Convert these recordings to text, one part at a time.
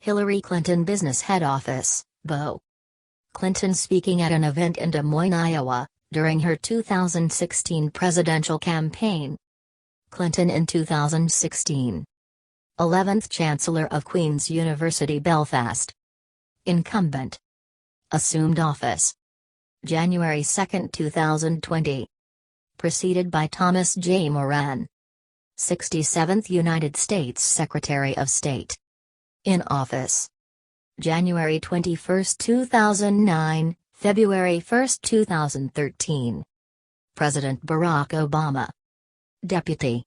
Hillary Clinton Business Head Office, Bo. Clinton speaking at an event in Des Moines, Iowa, during her 2016 presidential campaign. Clinton in 2016. 11th Chancellor of Queen's University Belfast. Incumbent. Assumed office. January 2, 2020. Preceded by Thomas J. Moran. 67th United States Secretary of State. In office. January 21, 2009, February 1, 2013. President Barack Obama. Deputy.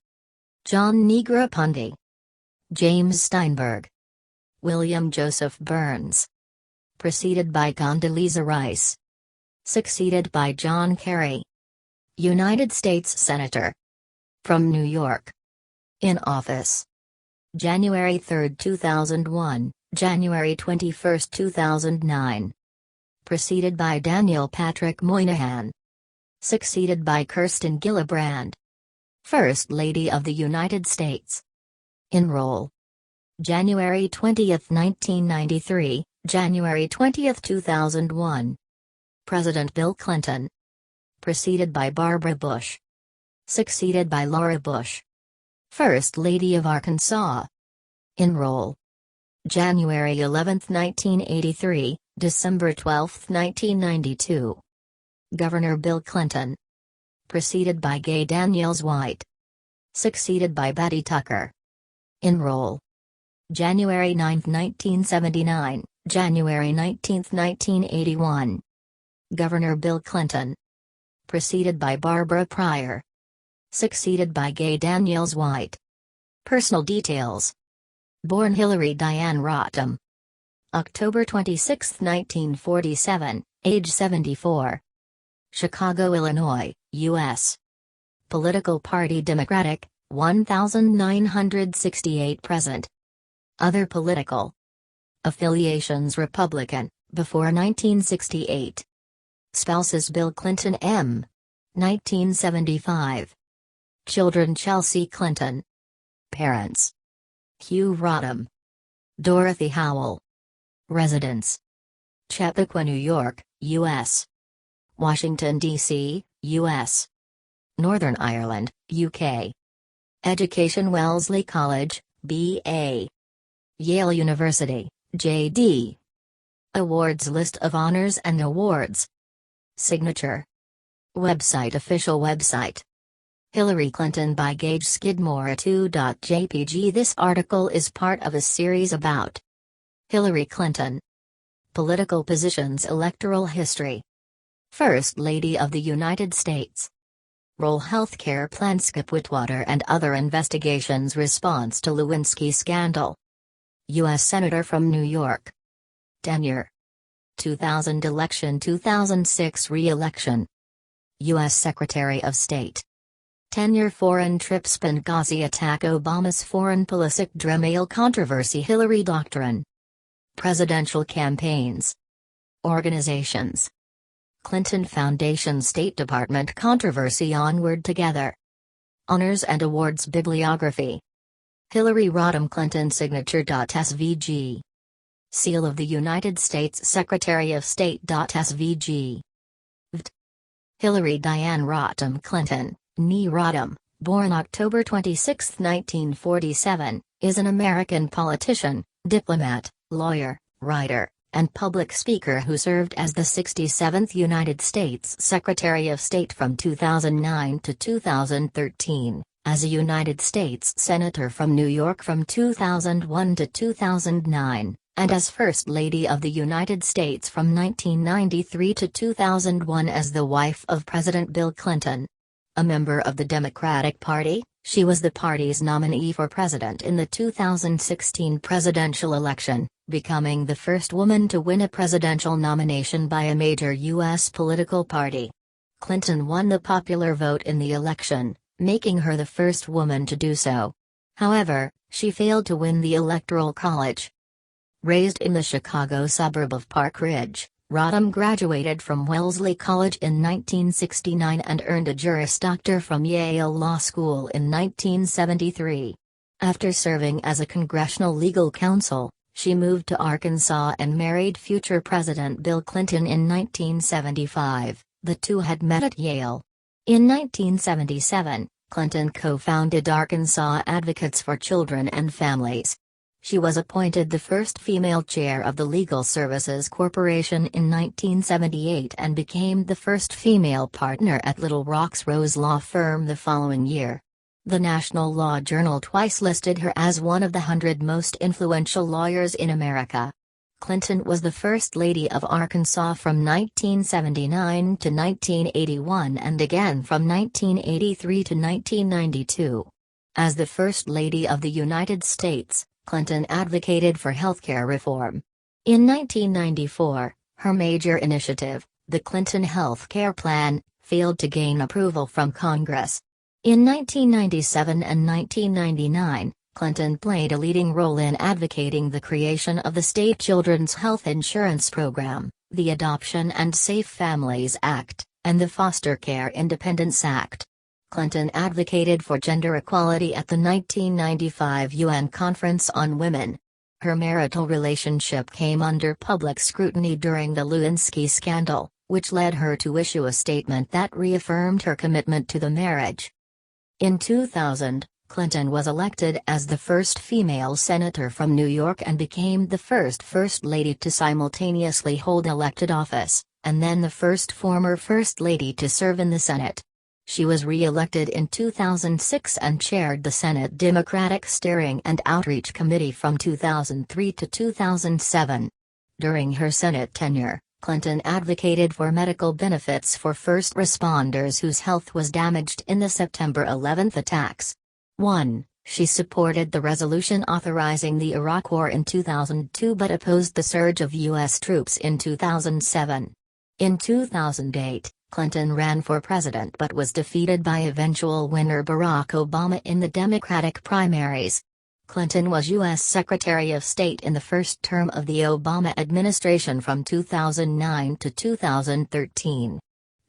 John Negroponte. James Steinberg. William Joseph Burns. Preceded by Condoleezza Rice. Succeeded by John Kerry. United States Senator. From New York. In office. January 3, 2001, January 21, 2009. Preceded by Daniel Patrick Moynihan. Succeeded by Kirsten Gillibrand. First Lady of the United States. Enroll. January 20, 1993, January 20, 2001. President Bill Clinton. Preceded by Barbara Bush. Succeeded by Laura Bush. First Lady of Arkansas. Enroll. January 11, 1983, December 12, 1992. Governor Bill Clinton. Preceded by Gay Daniels White. Succeeded by Betty Tucker. Enroll. January 9, 1979, January 19, 1981. Governor Bill Clinton. Preceded by Barbara Pryor. Succeeded by Gay Daniels White. Personal details. Born Hillary Diane Rodham. October 26, 1947, age 74. Chicago, Illinois, U.S. Political Party Democratic, 1968 present. Other political affiliations Republican, before 1968. Spouses Bill Clinton M. 1975. Children Chelsea Clinton. Parents. Hugh Rodham. Dorothy Howell. Residence. Chappaqua, New York, U.S. Washington, D.C., U.S. Northern Ireland, UK. Education Wellesley College, B.A. Yale University, J.D. Awards List of honors and awards. Signature. Website Official website. Hillary Clinton by Gage Skidmore 2.jpg. This article is part of a series about Hillary Clinton. Political positions. Electoral history. First Lady of the United States. Role. Healthcare plan. Skip Witwater and other investigations. Response to Lewinsky scandal. U.S. Senator from New York. Tenure. 2000 election. 2006 re-election. U.S. Secretary of State. Tenure. Foreign trips. Benghazi attack. Obama's foreign policy. Dremel controversy. Hillary doctrine. Presidential campaigns. Organizations. Clinton Foundation. State Department controversy. Onward Together. Honors and awards. Bibliography. Hillary Rodham Clinton signature. SVG. Seal of the United States Secretary of State. SVG. Hillary Diane Rodham Clinton, née Rodham, born October 26, 1947, is an American politician, diplomat, lawyer, writer, and public speaker who served as the 67th United States Secretary of State from 2009 to 2013, as a United States Senator from New York from 2001 to 2009, and as First Lady of the United States from 1993 to 2001 as the wife of President Bill Clinton. A member of the Democratic Party, she was the party's nominee for president in the 2016 presidential election, becoming the first woman to win a presidential nomination by a major U.S. political party. Clinton won the popular vote in the election, making her the first woman to do so. However, she failed to win the Electoral College. Raised in the Chicago suburb of Park Ridge, Rodham graduated from Wellesley College in 1969 and earned a Juris Doctor from Yale Law School in 1973. After serving as a congressional legal counsel, She moved to Arkansas and married future President Bill Clinton in 1975. The two had met at Yale. In 1977, Clinton co-founded Arkansas Advocates for Children and Families. She was appointed the first female chair of the Legal Services Corporation in 1978 and became the first female partner at Little Rock's Rose Law Firm the following year. The National Law Journal twice listed her as one of the 100 most influential lawyers in America. Clinton was the First Lady of Arkansas from 1979 to 1981 and again from 1983 to 1992. As the First Lady of the United States, Clinton advocated for healthcare reform. In 1994, her major initiative, the Clinton Health Care Plan, failed to gain approval from Congress. In 1997 and 1999, Clinton played a leading role in advocating the creation of the State Children's Health Insurance Program, the Adoption and Safe Families Act, and the Foster Care Independence Act. Clinton advocated for gender equality at the 1995 UN Conference on Women. Her marital relationship came under public scrutiny during the Lewinsky scandal, which led her to issue a statement that reaffirmed her commitment to the marriage. In 2000, Clinton was elected as the first female senator from New York and became the first First Lady to simultaneously hold elected office, and then the first former First Lady to serve in the Senate. She was re-elected in 2006 and chaired the Senate Democratic Steering and Outreach Committee from 2003 to 2007. During her Senate tenure, Clinton advocated for medical benefits for first responders whose health was damaged in the September 11 attacks. 1. She supported the resolution authorizing the Iraq War in 2002 but opposed the surge of U.S. troops in 2007. In 2008, Clinton ran for president but was defeated by eventual winner Barack Obama in the Democratic primaries. Clinton was U.S. Secretary of State in the first term of the Obama administration from 2009 to 2013.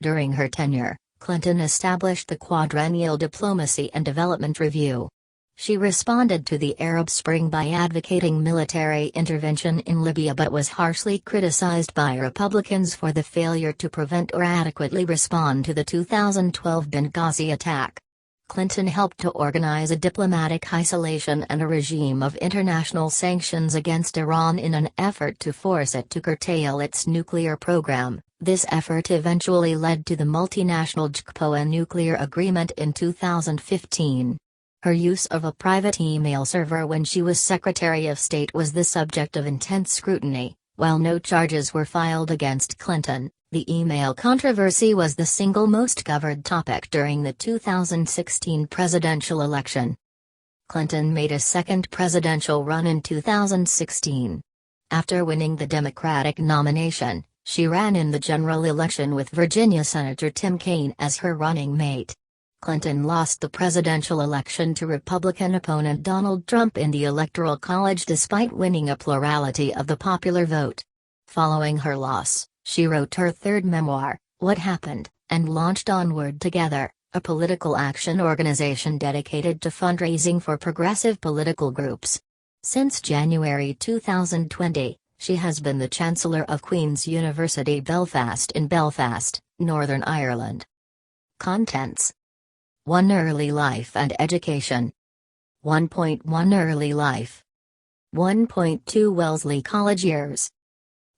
During her tenure, Clinton established the Quadrennial Diplomacy and Development Review. She responded to the Arab Spring by advocating military intervention in Libya but was harshly criticized by Republicans for the failure to prevent or adequately respond to the 2012 Benghazi attack. Clinton helped to organize a diplomatic isolation and a regime of international sanctions against Iran in an effort to force it to curtail its nuclear program. This effort eventually led to the multinational JCPOA nuclear agreement in 2015. Her use of a private email server when she was Secretary of State was the subject of intense scrutiny. While no charges were filed against Clinton, the email controversy was the single most covered topic during the 2016 presidential election. Clinton made a second presidential run in 2016. After winning the Democratic nomination, she ran in the general election with Virginia Senator Tim Kaine as her running mate. Clinton lost the presidential election to Republican opponent Donald Trump in the Electoral College despite winning a plurality of the popular vote. Following her loss, she wrote her third memoir, What Happened, and launched Onward Together, a political action organization dedicated to fundraising for progressive political groups. Since January 2020, she has been the Chancellor of Queen's University Belfast in Belfast, Northern Ireland. Contents: 1. Early life and education. 1.1 Early life. 1.2 Wellesley College years.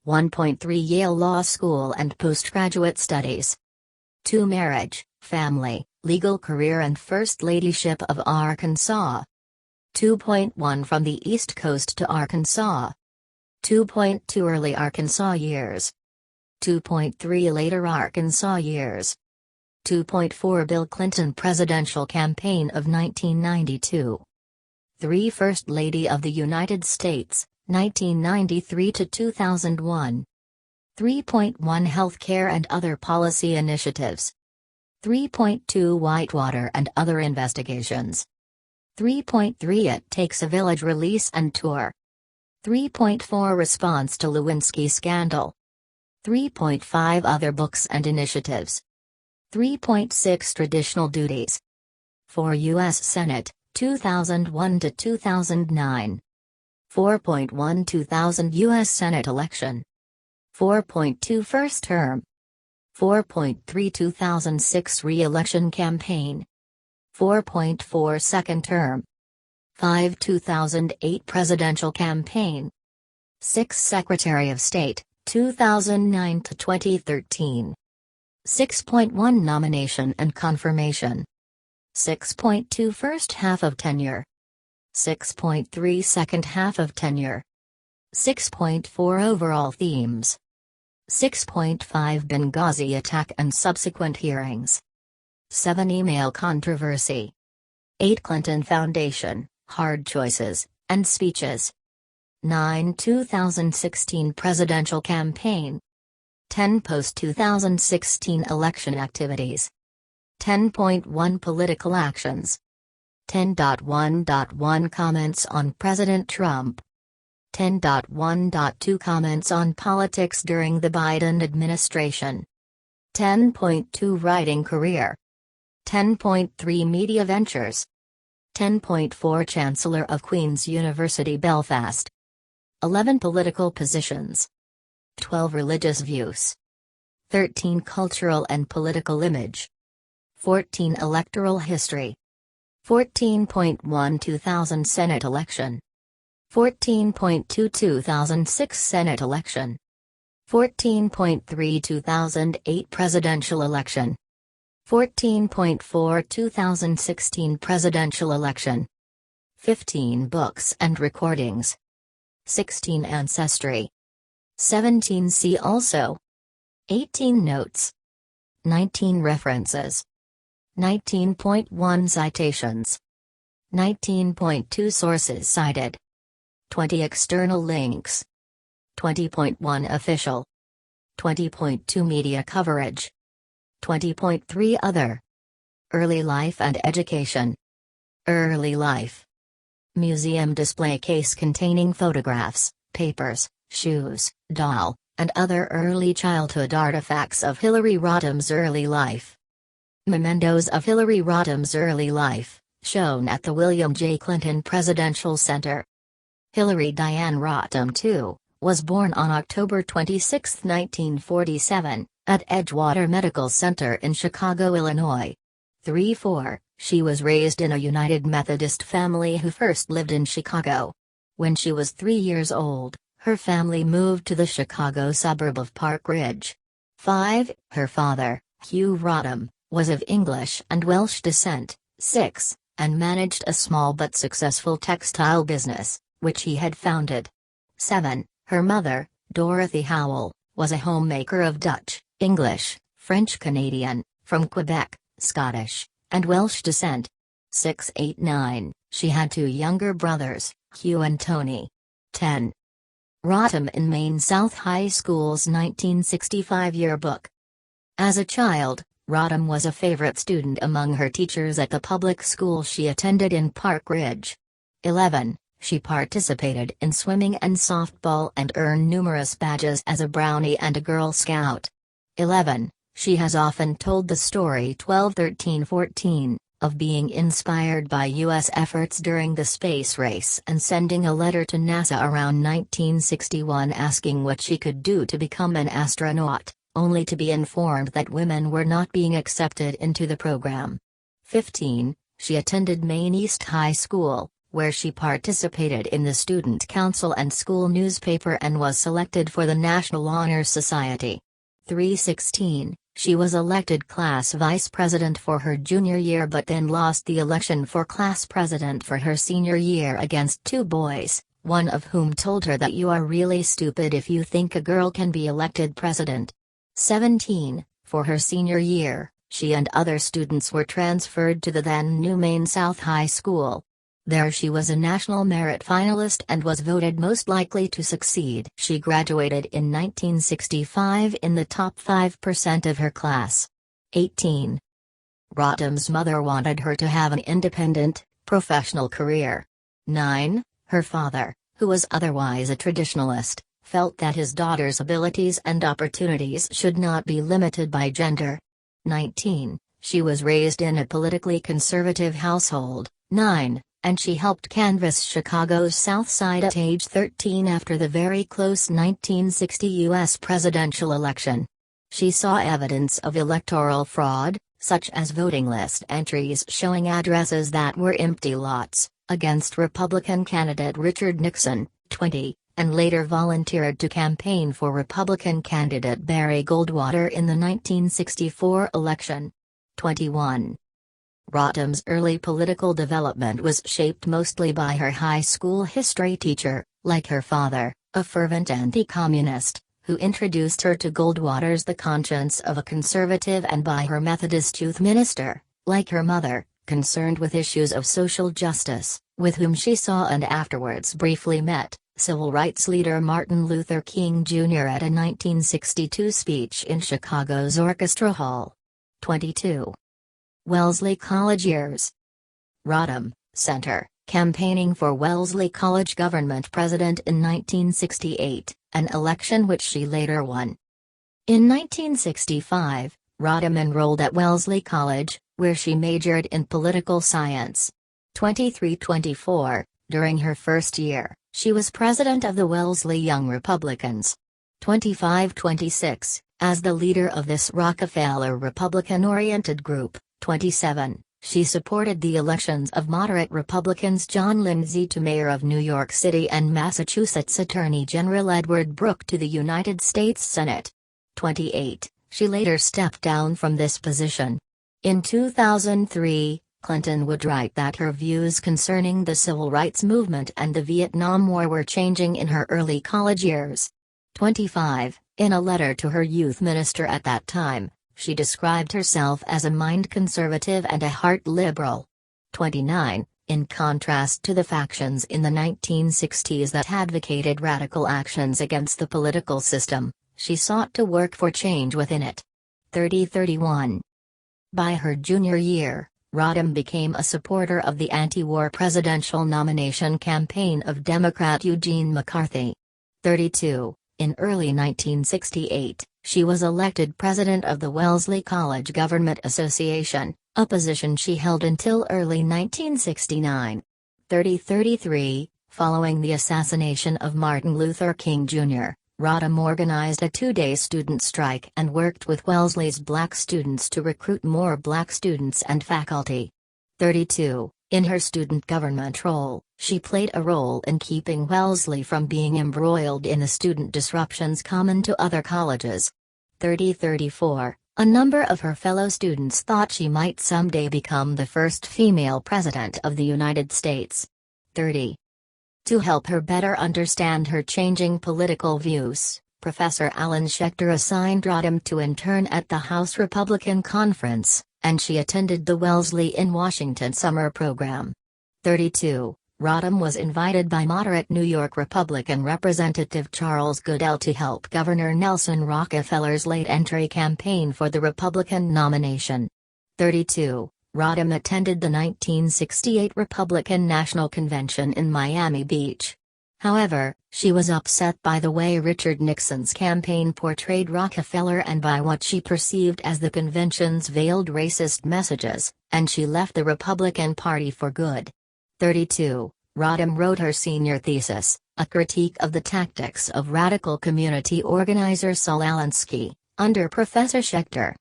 1.3 Yale Law School and postgraduate studies. 2. Marriage, family, legal career and first ladyship of Arkansas. 2.1 From the East Coast to Arkansas. 2.2 Early Arkansas years. 2.3 Later Arkansas years. 2.4 Bill Clinton presidential campaign of 1992. 3 First Lady of the United States, 1993 to 2001. 3.1 Healthcare and other policy initiatives. 3.2 Whitewater and other investigations. 3.3 It Takes a Village release and tour. 3.4 Response to Lewinsky scandal. 3.5 Other books and initiatives. 3.6 Traditional duties. 4 U.S. Senate, 2001 to 2009. 4.1 2000 U.S. Senate election. 4.2 first term. 4.3 2006 re-election campaign. 4.4 second term. 5 2008 presidential campaign. 6 Secretary of State, 2009 to 2013. 6.1 nomination and confirmation. 6.2 first half of tenure. 6.3 second half of tenure. 6.4 overall themes. 6.5 Benghazi attack and subsequent hearings. 7 email controversy. 8 Clinton Foundation, hard choices, and speeches. 9 2016 presidential campaign. 10 post-2016 election activities. 10.1 political actions. 10.1.1 comments on President Trump. 10.1.2 comments on politics during the Biden administration. 10.2 writing career. 10.3 media ventures. 10.4 Chancellor of Queen's University Belfast. 11 political positions. 12 religious views. 13 cultural and political image. 14 electoral history. 14.1 2000 Senate election. 14.2 2006 Senate election. 14.3 2008 presidential election. 14.4 2016 presidential election. 15 books and recordings. 16 ancestry. 17 see also. 18 notes. 19 references. 19.1 citations. 19.2 sources cited. 20 external links. 20.1 official. 20.2 media coverage. 20.3 other. Early life and education. Early life. Museum display case containing photographs, papers, shoes, doll, and other early childhood artifacts of Hillary Rodham's early life. Mementos of Hillary Rodham's early life, shown at the William J. Clinton Presidential Center. Hillary Diane Rodham II, was born on October 26, 1947, at Edgewater Medical Center in Chicago, Illinois. 3-4, she was raised in a United Methodist family who first lived in Chicago. When she was 3 years old, her family moved to the Chicago suburb of Park Ridge. 5, her father, Hugh Rodham, was of English and Welsh descent. 6, and managed a small but successful textile business, which he had founded. 7, her mother, Dorothy Howell, was a homemaker of Dutch, English, French Canadian, from Quebec, Scottish, and Welsh descent. 6, 8, 9, she had 2 younger brothers, Hugh and Tony. 10. Rodham in Maine South High School's 1965 yearbook. As a child, Rodham was a favorite student among her teachers at the public school she attended in Park Ridge. 11. She participated in swimming and softball and earned numerous badges as a Brownie and a Girl Scout. 11. She has often told the story 12-13-14, of being inspired by U.S. efforts during the space race and sending a letter to NASA around 1961 asking what she could do to become an astronaut, only to be informed that women were not being accepted into the program. 15. She attended Maine East High School, where she participated in the student council and school newspaper and was selected for the National Honor Society. 316, she was elected class vice president for her junior year but then lost the election for class president for her senior year against 2 boys, one of whom told her that you are really stupid if you think a girl can be elected president. 17, for her senior year, she and other students were transferred to the then new Maine South High School. There she was a National Merit finalist and was voted most likely to succeed. She graduated in 1965 in the top 5% of her class. 18. Rodham's mother wanted her to have an independent, professional career. 9. Her father, who was otherwise a traditionalist, felt that his daughter's abilities and opportunities should not be limited by gender. 19. She was raised in a politically conservative household. 9. and she helped canvass Chicago's South Side at age 13 after the very close 1960 U.S. presidential election. She saw evidence of electoral fraud, such as voting list entries showing addresses that were empty lots, against Republican candidate Richard Nixon, 20, and later volunteered to campaign for Republican candidate Barry Goldwater in the 1964 election. 21. Rodham's early political development was shaped mostly by her high school history teacher, like her father, a fervent anti-communist, who introduced her to Goldwater's The Conscience of a Conservative, and by her Methodist youth minister, like her mother, concerned with issues of social justice, with whom she saw and afterwards briefly met, civil rights leader Martin Luther King Jr. at a 1962 speech in Chicago's Orchestra Hall. 22. Wellesley College years. Rodham, Center, campaigning for Wellesley College government president in 1968, an election which she later won. In 1965, Rodham enrolled at Wellesley College, where she majored in political science. 23-24, during her first year, she was president of the Wellesley Young Republicans. 25-26, as the leader of this Rockefeller Republican-oriented group. 27, she supported the elections of moderate Republicans John Lindsay to mayor of New York City and Massachusetts Attorney General Edward Brooke to the United States Senate. 28, she later stepped down from this position. In 2003, Clinton would write that her views concerning the civil rights movement and the Vietnam War were changing in her early college years. 25, in a letter to her youth minister at that time, she described herself as a mind conservative and a heart liberal. 29, in contrast to the factions in the 1960s that advocated radical actions against the political system, she sought to work for change within it. 30-31. By her junior year, Rodham became a supporter of the anti-war presidential nomination campaign of Democrat Eugene McCarthy. 32. In early 1968, she was elected president of the Wellesley College Government Association, a position she held until early 1969. 30-33, following the assassination of Martin Luther King Jr., Rodham organized a two-day student strike and worked with Wellesley's black students to recruit more black students and faculty. 32. In her student government role, she played a role in keeping Wellesley from being embroiled in the student disruptions common to other colleges. 30-34, a number of her fellow students thought she might someday become the first female president of the United States. 30. To help her better understand her changing political views, Professor Alan Schechter assigned Rodham to intern at the House Republican Conference, and she attended the Wellesley in Washington summer program. 32. Rodham was invited by moderate New York Republican Representative Charles Goodell to help Governor Nelson Rockefeller's late-entry campaign for the Republican nomination. 32. Rodham attended the 1968 Republican National Convention in Miami Beach. However, she was upset by the way Richard Nixon's campaign portrayed Rockefeller and by what she perceived as the convention's veiled racist messages, and she left the Republican Party for good. 32. Rodham wrote her senior thesis, a critique of the tactics of radical community organizer Saul Alinsky, under Professor Schechter.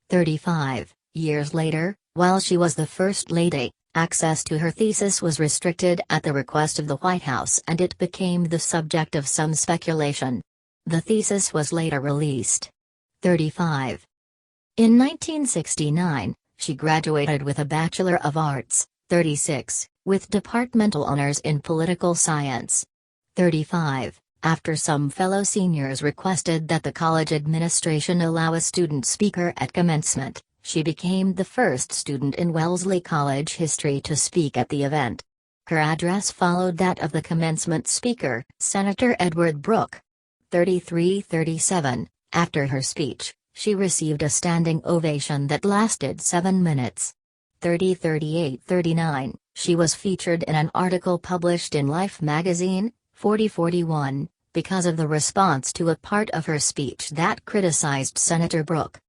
35. Years later, while she was the First Lady, access to her thesis was restricted at the request of the White House and it became the subject of some speculation. The thesis was later released. 35. In 1969, she graduated with a Bachelor of Arts, 36, with departmental honors in political science. 35. After some fellow seniors requested that the college administration allow a student speaker at commencement, she became the first student in Wellesley College history to speak at the event. Her address followed that of the commencement speaker, Senator Edward Brooke. 33-37, after her speech, she received a standing ovation that lasted 7 minutes. 30-38-39, she was featured in an article published in Life magazine, 40-41, because of the response to a part of her speech that criticized Senator Brooke.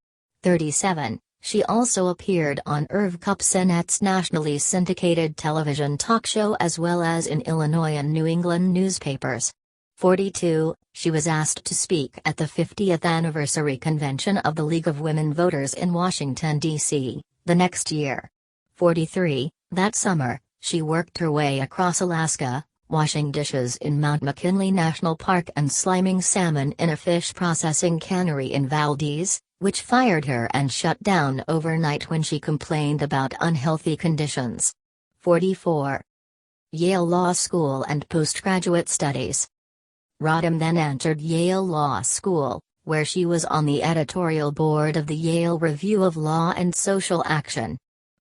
37. She also appeared on Irv Kupsenet's nationally syndicated television talk show as well as in Illinois and New England newspapers. 42, she was asked to speak at the 50th anniversary convention of the League of Women Voters in Washington, D.C., the next year. 43, that summer, she worked her way across Alaska, washing dishes in Mount McKinley National Park and sliming salmon in a fish processing cannery in Valdez, which fired her and shut down overnight when she complained about unhealthy conditions. 44. Yale Law School and Postgraduate Studies. Rodham then entered Yale Law School, where she was on the editorial board of the Yale Review of Law and Social Action.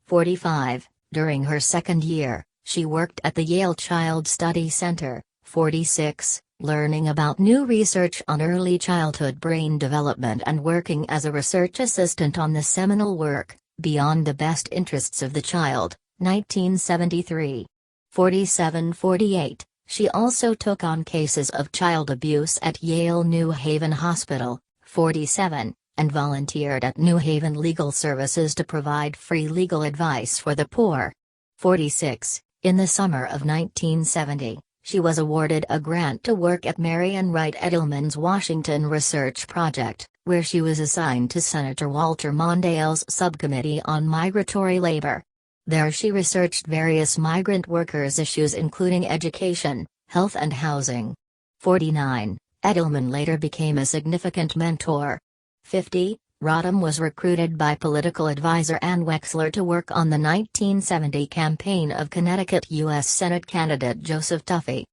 45. During her second year, she worked at the Yale Child Study Center. 46. Learning about new research on early childhood brain development and working as a research assistant on the seminal work, Beyond the Best Interests of the Child, 1973. 47-48. She also took on cases of child abuse at Yale New Haven Hospital. 47, and volunteered at New Haven Legal Services to provide free legal advice for the poor. 46. In the summer of 1970, she was awarded a grant to work at Marian Wright Edelman's Washington Research Project, where she was assigned to Senator Walter Mondale's Subcommittee on Migratory Labor. There she researched various migrant workers' issues including education, health and housing. 49. Edelman later became a significant mentor. 50. Rodham was recruited by political advisor Ann Wexler to work on the 1970 campaign of Connecticut U.S. Senate candidate Joseph Duffy.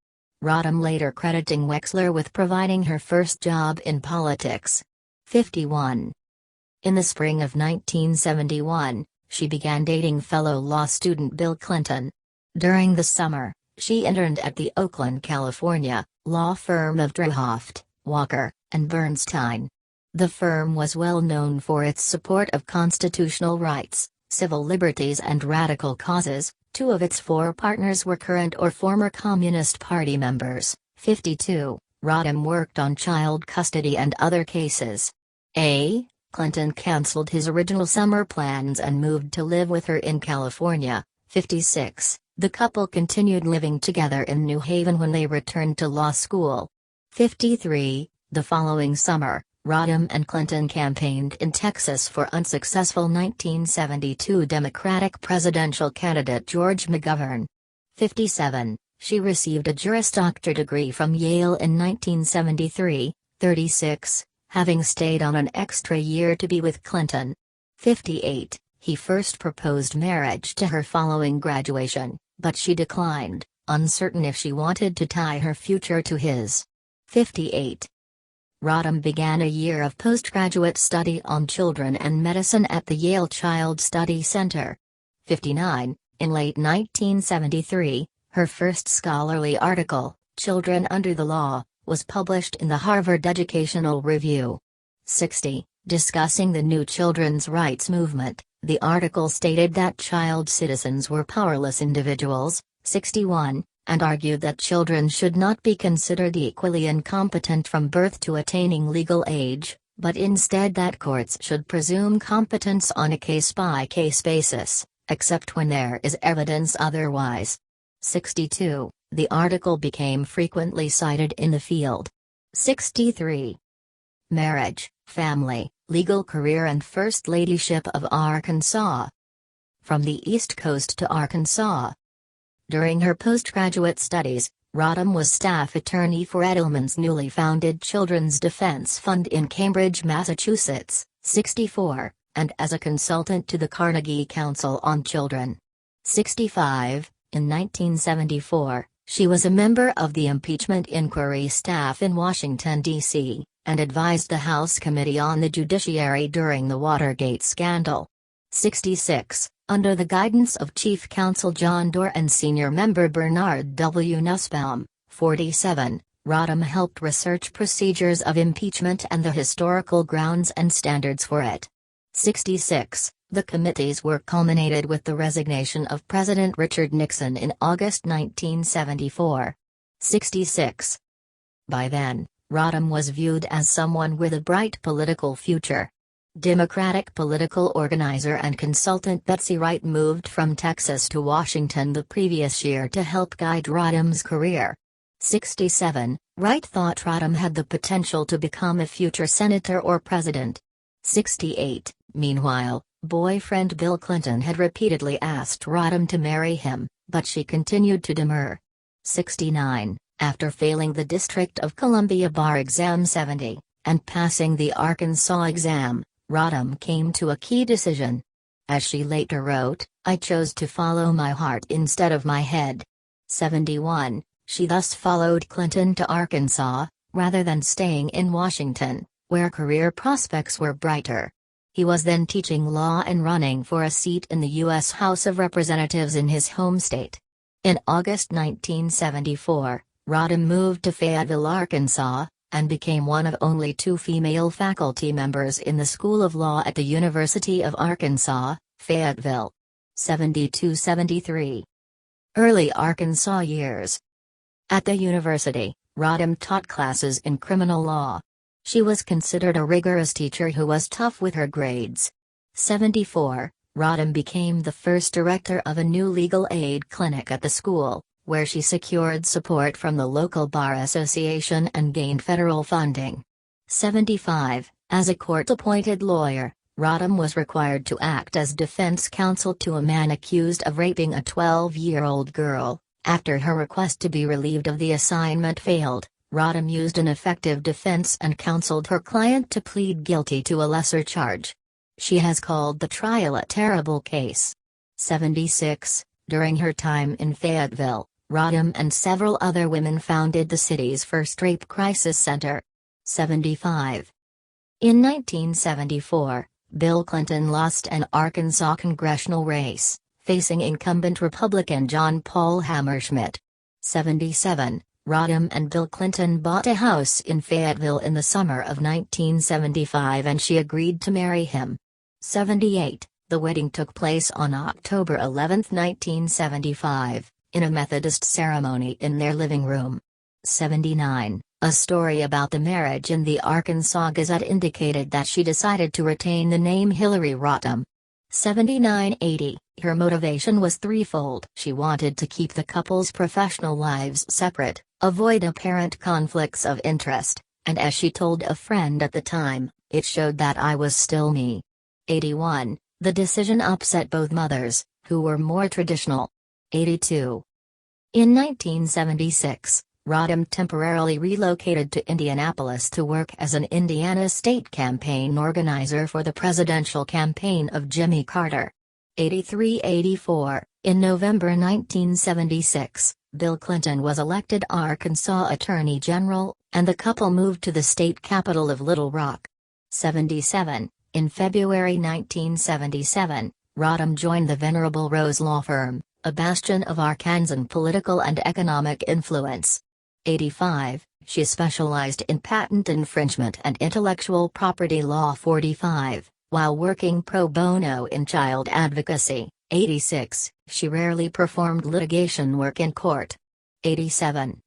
Rodham later crediting Wexler with providing her first job in politics. 51. In the spring of 1971, she began dating fellow law student Bill Clinton. During the summer, she interned at the Oakland, California, law firm of Dreyhoft, Walker, and Bernstein. The firm was well known for its support of constitutional rights, civil liberties and radical causes. Two of its four partners were current or former Communist Party members. 52. Rodham worked on child custody and other cases. Clinton canceled his original summer plans and moved to live with her in California. 56. The couple continued living together in New Haven when they returned to law school. 53. The following summer, Rodham and Clinton campaigned in Texas for unsuccessful 1972 Democratic presidential candidate George McGovern. 57. She received a Juris Doctor degree from Yale in 1973. 36. Having stayed on an extra year to be with Clinton. 58. He first proposed marriage to her following graduation, but she declined, uncertain if she wanted to tie her future to his. 58. Rodham began a year of postgraduate study on children and medicine at the Yale Child Study Center. 59. In late 1973, her first scholarly article, Children Under the Law, was published in the Harvard Educational Review. 60. Discussing the new children's rights movement, the article stated that child citizens were powerless individuals. 61. And argued that children should not be considered equally incompetent from birth to attaining legal age, but instead that courts should presume competence on a case-by-case basis, except when there is evidence otherwise. 62. The article became frequently cited in the field. 63. Marriage, family, legal career and first ladyship of Arkansas. From the East Coast to Arkansas. During her postgraduate studies, Rodham was staff attorney for Edelman's newly founded Children's Defense Fund in Cambridge, Massachusetts. 64, and as a consultant to the Carnegie Council on Children. 65. In 1974, she was a member of the impeachment inquiry staff in Washington, D.C., and advised the House Committee on the Judiciary during the Watergate scandal. 66. Under the guidance of Chief Counsel John Doerr and senior member Bernard W. Nussbaum. 47. Rodham helped research procedures of impeachment and the historical grounds and standards for it. 66. The committee's work culminated with the resignation of President Richard Nixon in August 1974. 66. By then, Rodham was viewed as someone with a bright political future. Democratic political organizer and consultant Betsy Wright moved from Texas to Washington the previous year to help guide Rodham's career. 67. Wright thought Rodham had the potential to become a future senator or president. 68. Meanwhile, boyfriend Bill Clinton had repeatedly asked Rodham to marry him, but she continued to demur. 69. After failing the District of Columbia Bar Exam 70, and passing the Arkansas exam, Rodham came to a key decision. As she later wrote, "I chose to follow my heart instead of my head." 71. She thus followed Clinton to Arkansas, rather than staying in Washington, where career prospects were brighter. He was then teaching law and running for a seat in the U.S. House of Representatives in his home state. In August 1974, Rodham moved to Fayetteville, Arkansas, and became one of only 2 female faculty members in the School of Law at the University of Arkansas, Fayetteville. 72-73. Early Arkansas years. At the university, Rodham taught classes in criminal law. She was considered a rigorous teacher who was tough with her grades. 74. Rodham became the first director of a new legal aid clinic at the school, where she secured support from the local bar association and gained federal funding. 75. As a court-appointed lawyer, Rodham was required to act as defense counsel to a man accused of raping a 12-year-old girl. After her request to be relieved of the assignment failed, Rodham used an effective defense and counseled her client to plead guilty to a lesser charge. She has called the trial a terrible case. 76. During her time in Fayetteville, Rodham and several other women founded the city's first rape crisis center. 75. In 1974, Bill Clinton lost an Arkansas congressional race, facing incumbent Republican John Paul Hammerschmidt. 77. Rodham and Bill Clinton bought a house in Fayetteville in the summer of 1975 and she agreed to marry him. 78. The wedding took place on October 11, 1975, in a Methodist ceremony in their living room. 79. A story about the marriage in the Arkansas Gazette indicated that she decided to retain the name Hillary Rodham. 79-80. Her motivation was threefold. She wanted to keep the couple's professional lives separate, avoid apparent conflicts of interest, and as she told a friend at the time, "It showed that I was still me." 81. The decision upset both mothers, who were more traditional. 82. In 1976, Rodham temporarily relocated to Indianapolis to work as an Indiana state campaign organizer for the presidential campaign of Jimmy Carter. 83-84. In November 1976, Bill Clinton was elected Arkansas Attorney General, and the couple moved to the state capital of Little Rock. 77. In February 1977, Rodham joined the Venerable Rose Law Firm, a bastion of Arkansan political and economic influence. 85. She specialized in patent infringement and intellectual property law. 45. While working pro bono in child advocacy. 86. She rarely performed litigation work in court. 87.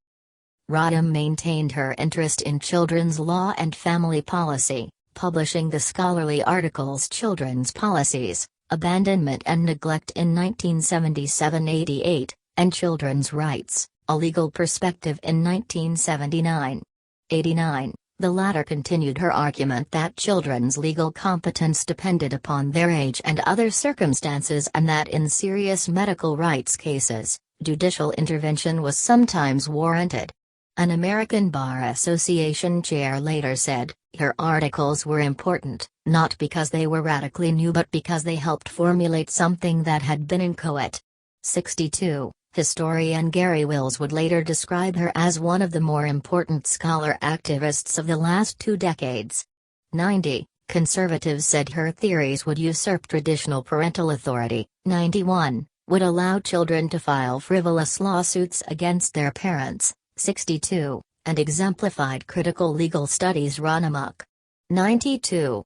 Rodham maintained her interest in children's law and family policy, publishing the scholarly articles Children's Policies, Abandonment and Neglect in 1977-88, and Children's Rights, A Legal Perspective in 1979. 89. The latter continued her argument that children's legal competence depended upon their age and other circumstances and that in serious medical rights cases, judicial intervention was sometimes warranted. An American Bar Association chair later said, her articles were important, not because they were radically new but because they helped formulate something that had been inchoate. 62. Historian Gary Wills would later describe her as one of the more important scholar activists of the last 2 decades. 90. Conservatives said her theories would usurp traditional parental authority. 91. Would allow children to file frivolous lawsuits against their parents. 62. And exemplified critical legal studies run amok. 92.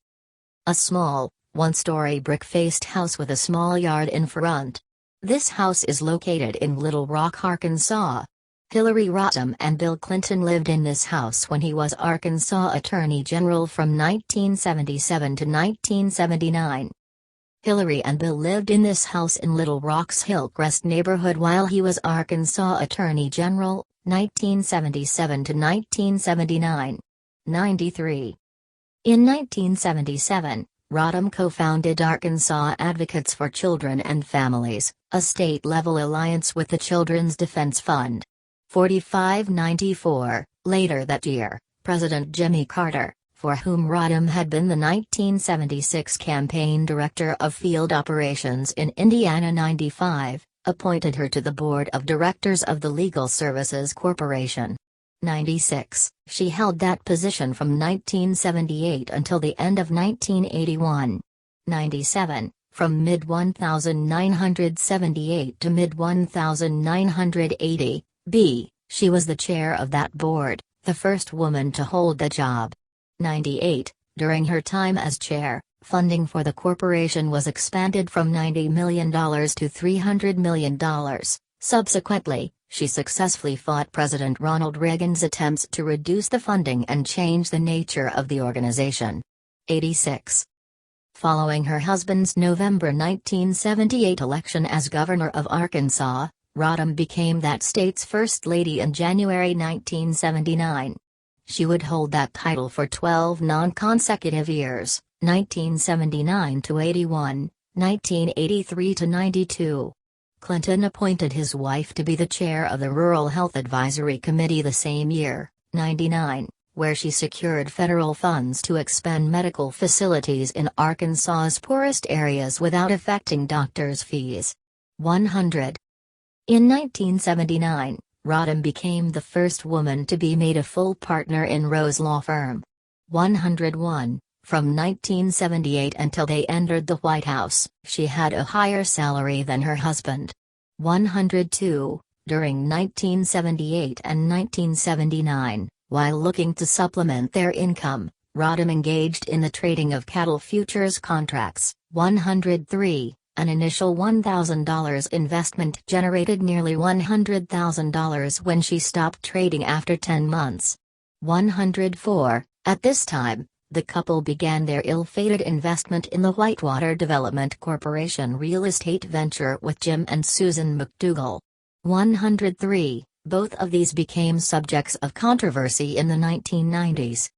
A small, one-story brick-faced house with a small yard in front. This house is located in Little Rock, Arkansas. Hillary Rodham and Bill Clinton lived in this house when he was Arkansas Attorney General from 1977 to 1979. Hillary and Bill lived in this house in Little Rock's Hillcrest neighborhood while he was Arkansas Attorney General, 1977 to 1979. 93. In 1977, Rodham co-founded Arkansas Advocates for Children and Families, a state-level alliance with the Children's Defense Fund. 4594. Later that year, President Jimmy Carter, for whom Rodham had been the 1976 campaign director of field operations in Indiana 95, appointed her to the board of directors of the Legal Services Corporation. 96. She held that position from 1978 until the end of 1981. 97. From mid-1978 to mid-1980, she was the chair of that board, the first woman to hold the job. 98. During her time as chair, funding for the corporation was expanded from $90 million to $300 million. Subsequently, she successfully fought President Ronald Reagan's attempts to reduce the funding and change the nature of the organization. 86. Following her husband's November 1978 election as governor of Arkansas, Rodham became that state's first lady in January 1979. She would hold that title for 12 non-consecutive years, 1979 to 81, 1983 to 92. Clinton appointed his wife to be the chair of the Rural Health Advisory Committee the same year, 99, where she secured federal funds to expand medical facilities in Arkansas's poorest areas without affecting doctors' fees. 100. In 1979, Rodham became the first woman to be made a full partner in Rowe's law firm. 101. From 1978 until they entered the White House, she had a higher salary than her husband. 102. During 1978 and 1979, while looking to supplement their income, Rodham engaged in the trading of cattle futures contracts. 103. An initial $1,000 investment generated nearly $100,000 when she stopped trading after 10 months. 104. At this time, the couple began their ill-fated investment in the Whitewater Development Corporation real estate venture with Jim and Susan McDougal. 103. Both of these became subjects of controversy in the 1990s.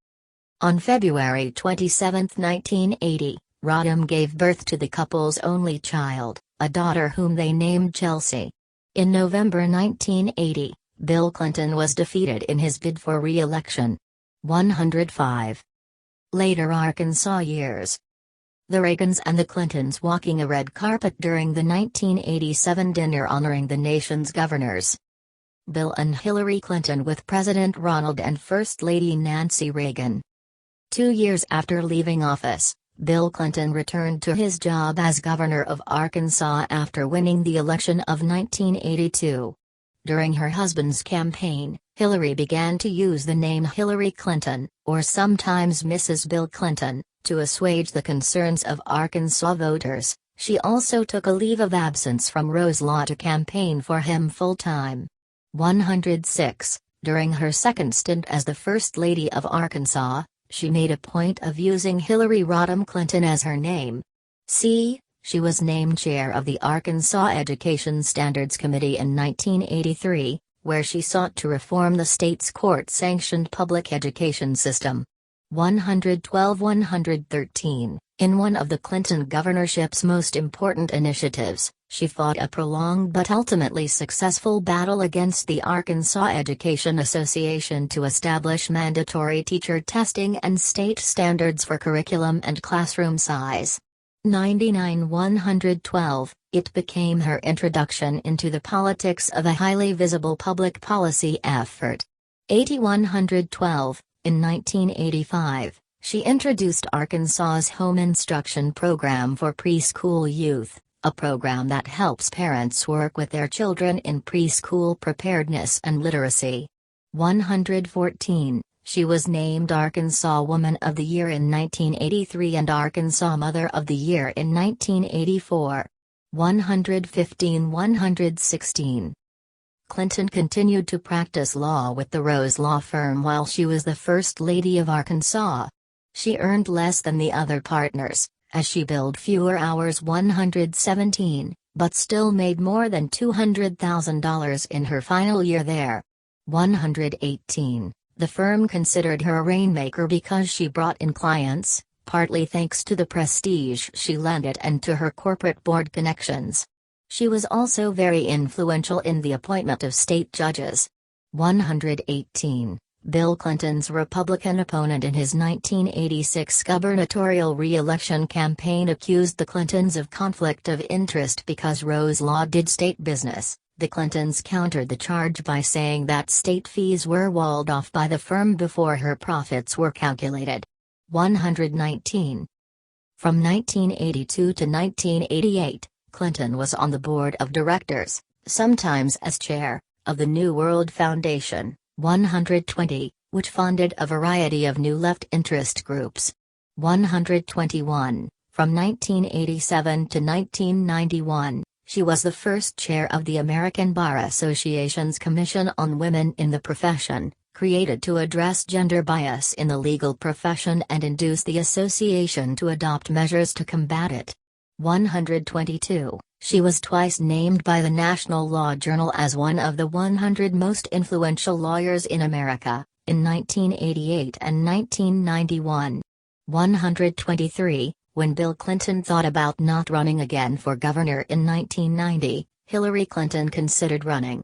On February 27, 1980, Rodham gave birth to the couple's only child, a daughter whom they named Chelsea. In November 1980, Bill Clinton was defeated in his bid for re-election. 105. Later Arkansas years. The Reagans and the Clintons walking a red carpet during the 1987 dinner honoring the nation's governors. Bill and Hillary Clinton with President Ronald and First Lady Nancy Reagan. 2 years after leaving office, Bill Clinton returned to his job as governor of Arkansas after winning the election of 1982. During her husband's campaign, Hillary began to use the name Hillary Clinton, or sometimes Mrs. Bill Clinton, to assuage the concerns of Arkansas voters. She also took a leave of absence from Rowe's law to campaign for him full-time. 106. During her second stint as the First Lady of Arkansas, she made a point of using Hillary Rodham Clinton as her name. She was named chair of the Arkansas Education Standards Committee in 1983, where she sought to reform the state's court-sanctioned public education system. 112-113. In one of the Clinton governorship's most important initiatives, she fought a prolonged but ultimately successful battle against the Arkansas Education Association to establish mandatory teacher testing and state standards for curriculum and classroom size. 99-112. It became her introduction into the politics of a highly visible public policy effort. 80-112. In 1985, she introduced Arkansas's Home Instruction Program for Preschool Youth, a program that helps parents work with their children in preschool preparedness and literacy. 114. She was named Arkansas Woman of the Year in 1983 and Arkansas Mother of the Year in 1984. 115-116. Clinton continued to practice law with the Rose Law Firm while she was the First Lady of Arkansas. She earned less than the other partners, as she billed fewer hours 117, but still made more than $200,000 in her final year there. 118. The firm considered her a rainmaker because she brought in clients, partly thanks to the prestige she lent it and to her corporate board connections. She was also very influential in the appointment of state judges. 118. Bill Clinton's Republican opponent in his 1986 gubernatorial re-election campaign accused the Clintons of conflict of interest because Rose Law did state business. The Clintons countered the charge by saying that state fees were walled off by the firm before her profits were calculated. 119. From 1982 to 1988, Clinton was on the board of directors, sometimes as chair, of the New World Foundation, 120, which funded a variety of new left interest groups. 121. From 1987 to 1991, she was the first chair of the American Bar Association's Commission on Women in the Profession, created to address gender bias in the legal profession and induce the association to adopt measures to combat it. 122. She was twice named by the National Law Journal as one of the 100 most influential lawyers in America, in 1988 and 1991. 123. When Bill Clinton thought about not running again for governor in 1990, Hillary Clinton considered running.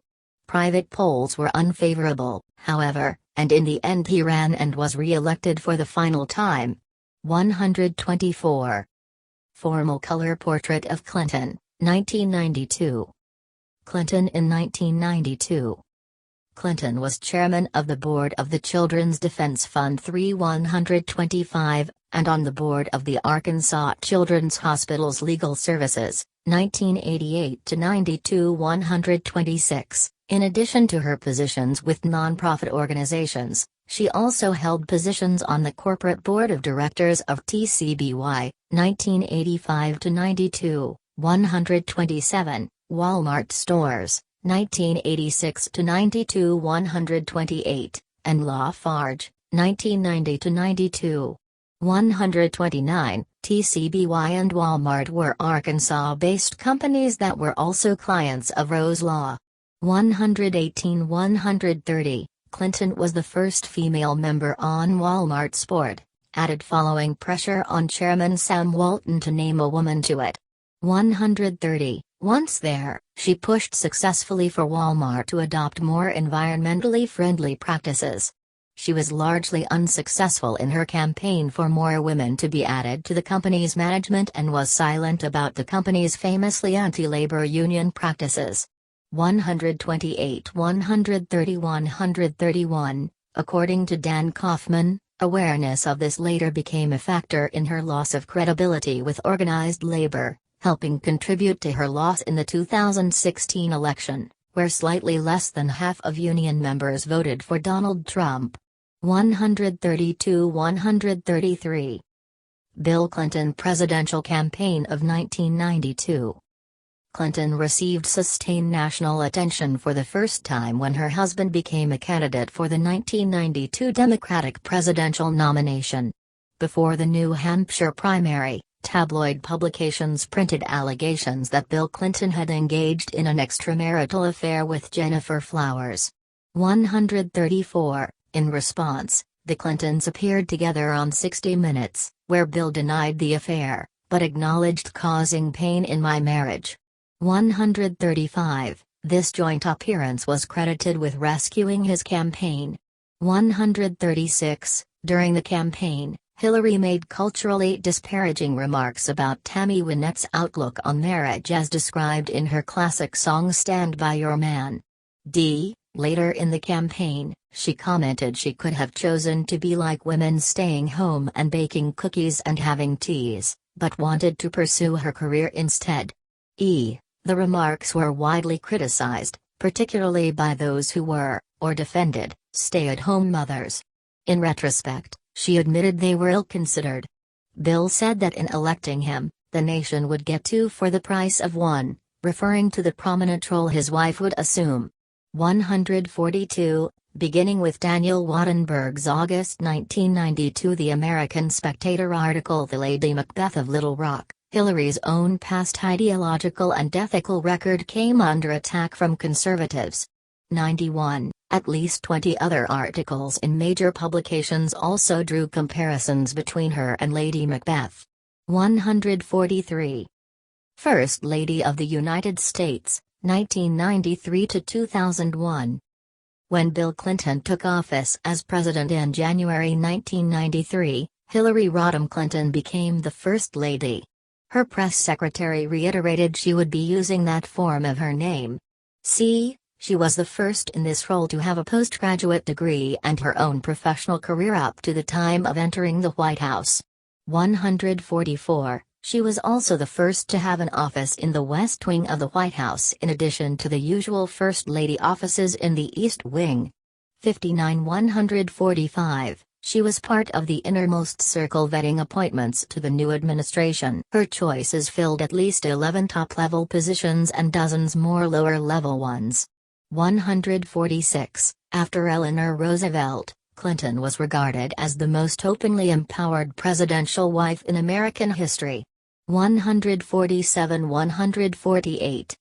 Private polls were unfavorable, however, and in the end he ran and was re-elected for the final time. 124. Formal color portrait of Clinton, 1992. Clinton in 1992. Clinton was chairman of the board of the Children's Defense Fund 3125, and on the board of the Arkansas Children's Hospital's Legal Services, 1988 to 92. 126. In addition to her positions with nonprofit organizations, she also held positions on the corporate board of directors of TCBY, 1985 to 92. 127. Walmart Stores, 1986 to 92. 128, and Lafarge, 1990 to 92. 129. TCBY and Walmart were Arkansas-based companies that were also clients of Rose Law. 118. 130. Clinton was the first female member on Walmart's board, added following pressure on Chairman Sam Walton to name a woman to it. 130. Once there, she pushed successfully for Walmart to adopt more environmentally friendly practices. She was largely unsuccessful in her campaign for more women to be added to the company's management and was silent about the company's famously anti-labor union practices. 128. 130. 131. According to Dan Kaufman, awareness of this later became a factor in her loss of credibility with organized labor, helping contribute to her loss in the 2016 election, where slightly less than half of union members voted for Donald Trump. 132. 133. Bill Clinton presidential campaign of 1992. Clinton received sustained national attention for the first time when her husband became a candidate for the 1992 Democratic presidential nomination. Before the New Hampshire primary, tabloid publications printed allegations that Bill Clinton had engaged in an extramarital affair with Jennifer Flowers. 134. In response, the Clintons appeared together on 60 Minutes, where Bill denied the affair, but acknowledged causing pain in my marriage. 135. This joint appearance was credited with rescuing his campaign. 136. During the campaign, Hillary made culturally disparaging remarks about Tammy Wynette's outlook on marriage as described in her classic song Stand By Your Man. Later in the campaign, she commented she could have chosen to be like women staying home and baking cookies and having teas, but wanted to pursue her career instead. The remarks were widely criticized, particularly by those who were, or defended, stay-at-home mothers. In retrospect, she admitted they were ill-considered. Bill said that in electing him, the nation would get two for the price of one, referring to the prominent role his wife would assume. 142, beginning with Daniel Wattenberg's August 1992 The American Spectator article The Lady Macbeth of Little Rock, Hillary's own past ideological and ethical record came under attack from conservatives. 91, at least 20 other articles in major publications also drew comparisons between her and Lady Macbeth. 143. First Lady of the United States, 1993 to 2001. When Bill Clinton took office as president in January 1993, Hillary Rodham Clinton became the First Lady. Her press secretary reiterated she would be using that form of her name. She was the first in this role to have a postgraduate degree and her own professional career up to the time of entering the White House. 144. She was also the first to have an office in the West Wing of the White House in addition to the usual First Lady offices in the East Wing. 59. 145. She was part of the innermost circle vetting appointments to the new administration. Her choices filled at least 11 top-level positions and dozens more lower-level ones. 146. After Eleanor Roosevelt, Clinton was regarded as the most openly empowered presidential wife in American history. 147. 148.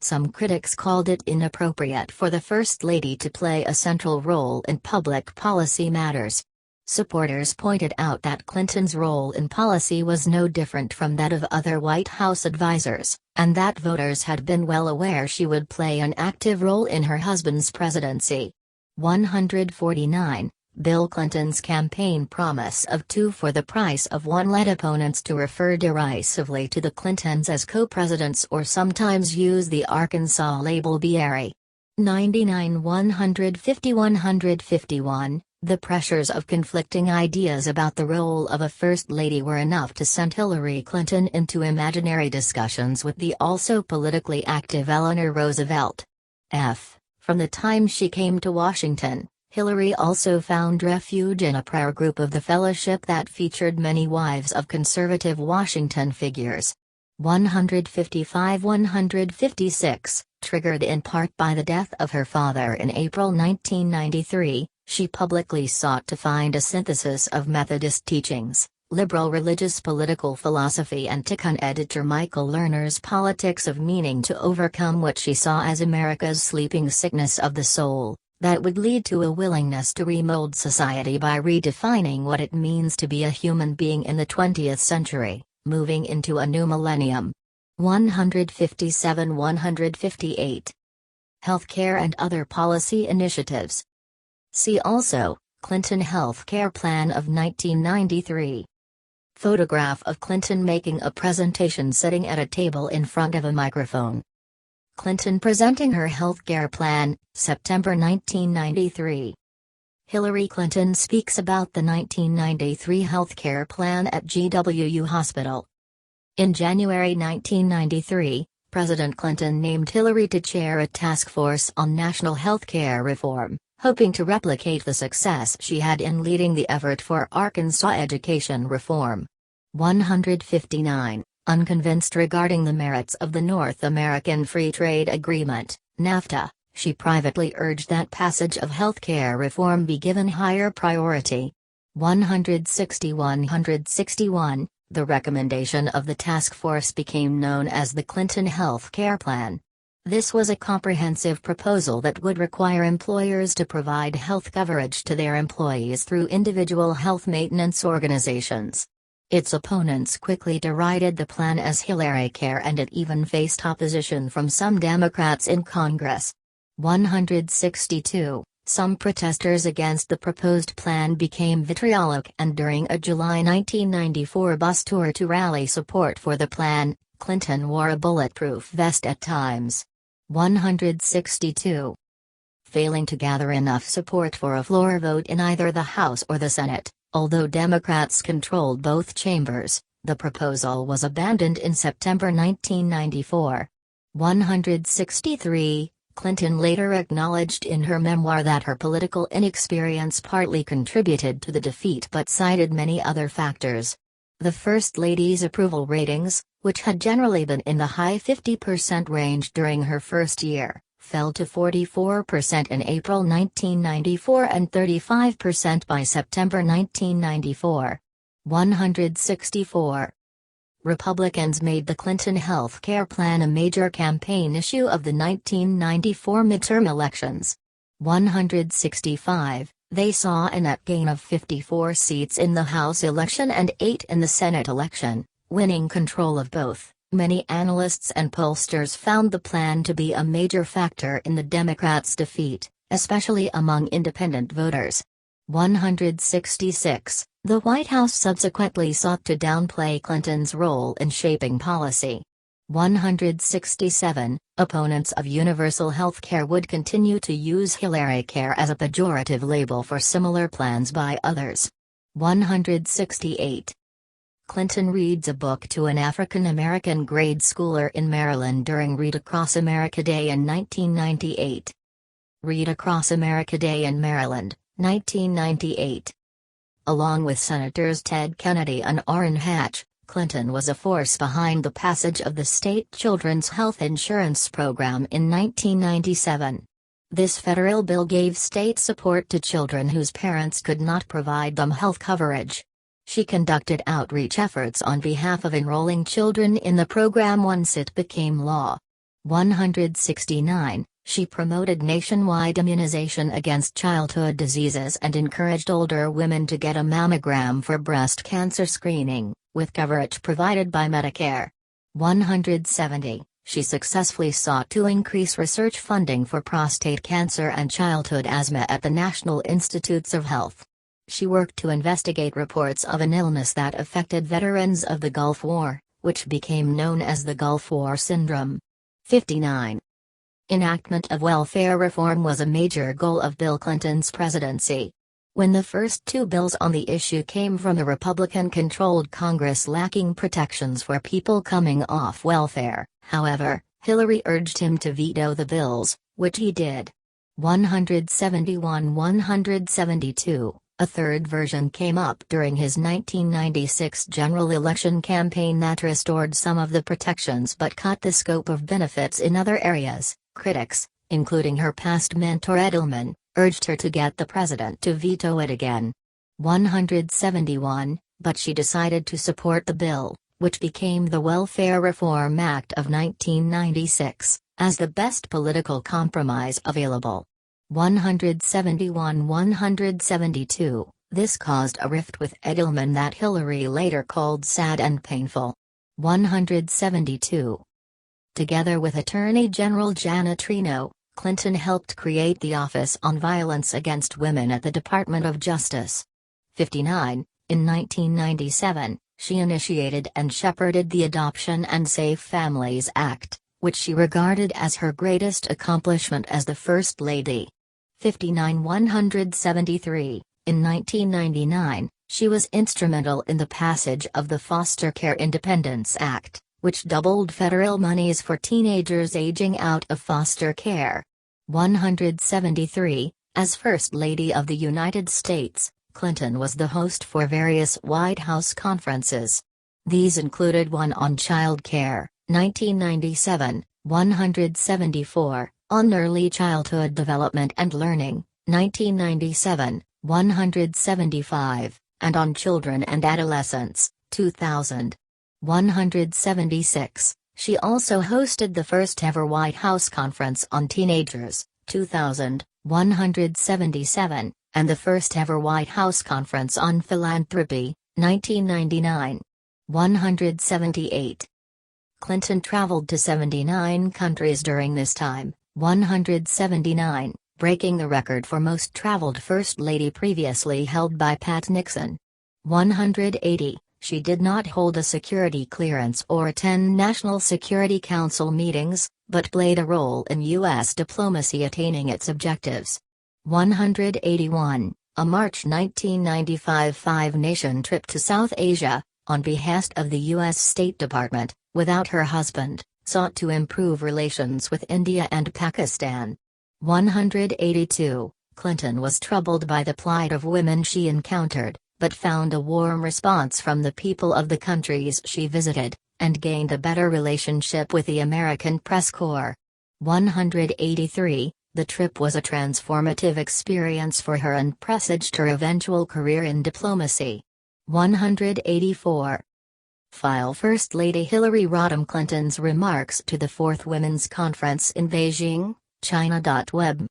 Some critics called it inappropriate for the First Lady to play a central role in public policy matters. Supporters pointed out that Clinton's role in policy was no different from that of other White House advisors, and that voters had been well aware she would play an active role in her husband's presidency. 149. Bill Clinton's campaign promise of 2 for the price of 1 led opponents to refer derisively to the Clintons as co-presidents or sometimes use the Arkansas label Bierry. 99. 150. 151. The pressures of conflicting ideas about the role of a First Lady were enough to send Hillary Clinton into imaginary discussions with the also politically active Eleanor Roosevelt. From the time she came to Washington, Hillary also found refuge in a prayer group of the fellowship that featured many wives of conservative Washington figures. 155. 156. Triggered in part by the death of her father in April 1993, she publicly sought to find a synthesis of Methodist teachings, liberal religious political philosophy and Tikkun editor Michael Lerner's politics of meaning to overcome what she saw as America's sleeping sickness of the soul, that would lead to a willingness to remold society by redefining what it means to be a human being in the 20th century, moving into a new millennium. 157. 158. Healthcare and other policy initiatives. See also, Clinton Healthcare Plan of 1993. Photograph of Clinton making a presentation sitting at a table in front of a microphone. Clinton presenting her healthcare plan, September 1993. Hillary Clinton speaks about the 1993 healthcare plan at GW Hospital. In January 1993, President Clinton named Hillary to chair a task force on national healthcare reform, hoping to replicate the success she had in leading the effort for Arkansas education reform. 159. Unconvinced regarding the merits of the North American Free Trade Agreement, NAFTA, she privately urged that passage of healthcare reform be given higher priority. 160. 161. The recommendation of the task force became known as the Clinton Health Care Plan. This was a comprehensive proposal that would require employers to provide health coverage to their employees through individual health maintenance organizations. Its opponents quickly derided the plan as HillaryCare and it even faced opposition from some Democrats in Congress. 162. Some protesters against the proposed plan became vitriolic and during a July 1994 bus tour to rally support for the plan, Clinton wore a bulletproof vest at times. 162. Failing to gather enough support for a floor vote in either the House or the Senate, although Democrats controlled both chambers, the proposal was abandoned in September 1994. 163. Clinton later acknowledged in her memoir that her political inexperience partly contributed to the defeat but cited many other factors. The First Lady's approval ratings, which had generally been in the high 50% range during her first year, fell to 44% in April 1994 and 35% by September 1994. 164. Republicans made the Clinton health care plan a major campaign issue of the 1994 midterm elections. 165. They saw a net gain of 54 seats in the House election and 8 in the Senate election, winning control of both. Many analysts and pollsters found the plan to be a major factor in the Democrats' defeat, especially among independent voters. 166. The White House subsequently sought to downplay Clinton's role in shaping policy. 167. Opponents of universal health care would continue to use HillaryCare as a pejorative label for similar plans by others. 168. Clinton reads a book to an African-American grade schooler in Maryland during Read Across America Day in 1998. Read Across America Day in Maryland, 1998. Along with Senators Ted Kennedy and Orrin Hatch, Clinton was a force behind the passage of the state Children's Health Insurance Program in 1997. This federal bill gave state support to children whose parents could not provide them health coverage. She conducted outreach efforts on behalf of enrolling children in the program once it became law. 169. She promoted nationwide immunization against childhood diseases and encouraged older women to get a mammogram for breast cancer screening, with coverage provided by Medicare. 170. She successfully sought to increase research funding for prostate cancer and childhood asthma at the National Institutes of Health. She worked to investigate reports of an illness that affected veterans of the Gulf War, which became known as the Gulf War Syndrome. 59. Enactment of welfare reform was a major goal of Bill Clinton's presidency. When the first two bills on the issue came from a Republican-controlled Congress lacking protections for people coming off welfare, however, Hillary urged him to veto the bills, which he did. 171-172. A third version came up during his 1996 general election campaign that restored some of the protections but cut the scope of benefits in other areas. Critics, including her past mentor Edelman, urged her to get the president to veto it again. 171, but she decided to support the bill, which became the Welfare Reform Act of 1996, as the best political compromise available. 171-172. This caused a rift with Edelman that Hillary later called sad and painful. 172. Together with Attorney General Janet Trino, Clinton helped create the Office on Violence Against Women at the Department of Justice. 59. In 1997, she initiated and shepherded the Adoption and Safe Families Act, which she regarded as her greatest accomplishment as the First Lady. 59-173. In 1999, she was instrumental in the passage of the Foster Care Independence Act, which doubled federal monies for teenagers aging out of foster care. 173. As First Lady of the United States, Clinton was the host for various White House conferences. These included one on child care, 1997, 174, on early childhood development and learning, 1997, 175, and on children and adolescents, 2000. 176. She also hosted the first ever White House Conference on Teenagers, 2000, 177, and the first ever White House Conference on Philanthropy, 1999. 178. Clinton traveled to 79 countries during this time, 179, breaking the record for most traveled First Lady previously held by Pat Nixon. 180. She did not hold a security clearance or attend National Security Council meetings, but played a role in U.S. diplomacy attaining its objectives. 181. A March 1995 five-nation trip to South Asia, on behest of the U.S. State Department, without her husband, sought to improve relations with India and Pakistan. 182. Clinton was troubled by the plight of women she encountered, but found a warm response from the people of the countries she visited, and gained a better relationship with the American press corps. 183, the trip was a transformative experience for her and presaged her eventual career in diplomacy. 184. File First Lady Hillary Rodham Clinton's remarks to the Fourth Women's Conference in Beijing, China. Web.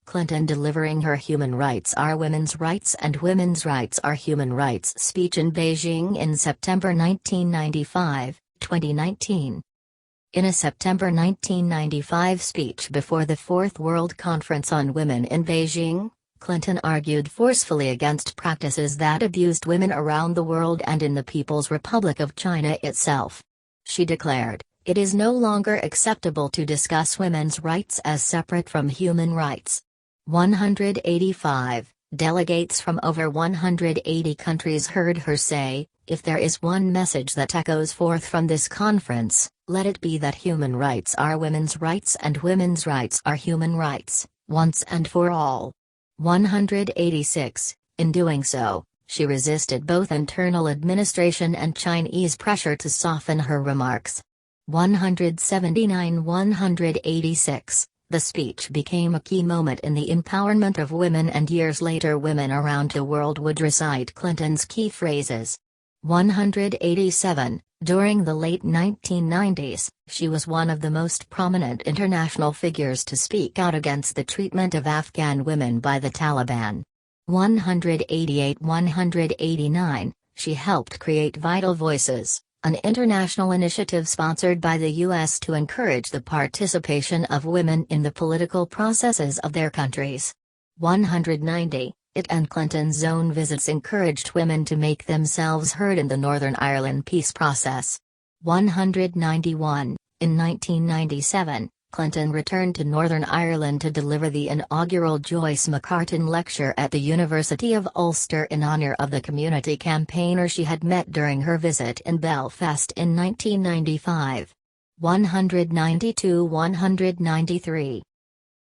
Clinton delivering her Human Rights Are Women's Rights and Women's Rights Are Human Rights speech in Beijing in September 1995, 2019. In a September 1995 speech before the Fourth World Conference on Women in Beijing, Clinton argued forcefully against practices that abused women around the world and in the People's Republic of China itself. She declared, "It is no longer acceptable to discuss women's rights as separate from human rights." 185, delegates from over 180 countries heard her say, "If there is one message that echoes forth from this conference, let it be that human rights are women's rights and women's rights are human rights, once and for all." 186, in doing so, she resisted both internal administration and Chinese pressure to soften her remarks. 179-186, the speech became a key moment in the empowerment of women, and years later women around the world would recite Clinton's key phrases. 187, during the late 1990s, she was one of the most prominent international figures to speak out against the treatment of Afghan women by the Taliban. 188-189, she helped create Vital Voices, an international initiative sponsored by the U.S. to encourage the participation of women in the political processes of their countries. 190, it and Clinton's own visits encouraged women to make themselves heard in the Northern Ireland peace process. 191, in 1997, Clinton returned to Northern Ireland to deliver the inaugural Joyce McCartan Lecture at the University of Ulster in honour of the community campaigner she had met during her visit in Belfast in 1995. 192-193.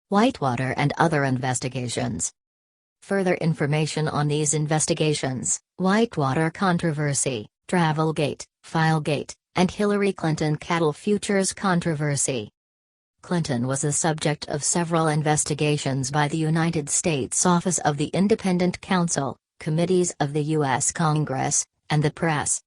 Whitewater and other investigations. Further information on these investigations: Whitewater controversy, Travelgate, Filegate, and Hillary Clinton cattle futures controversy. Clinton was the subject of several investigations by the United States Office of the Independent Counsel, committees of the U.S. Congress, and the press.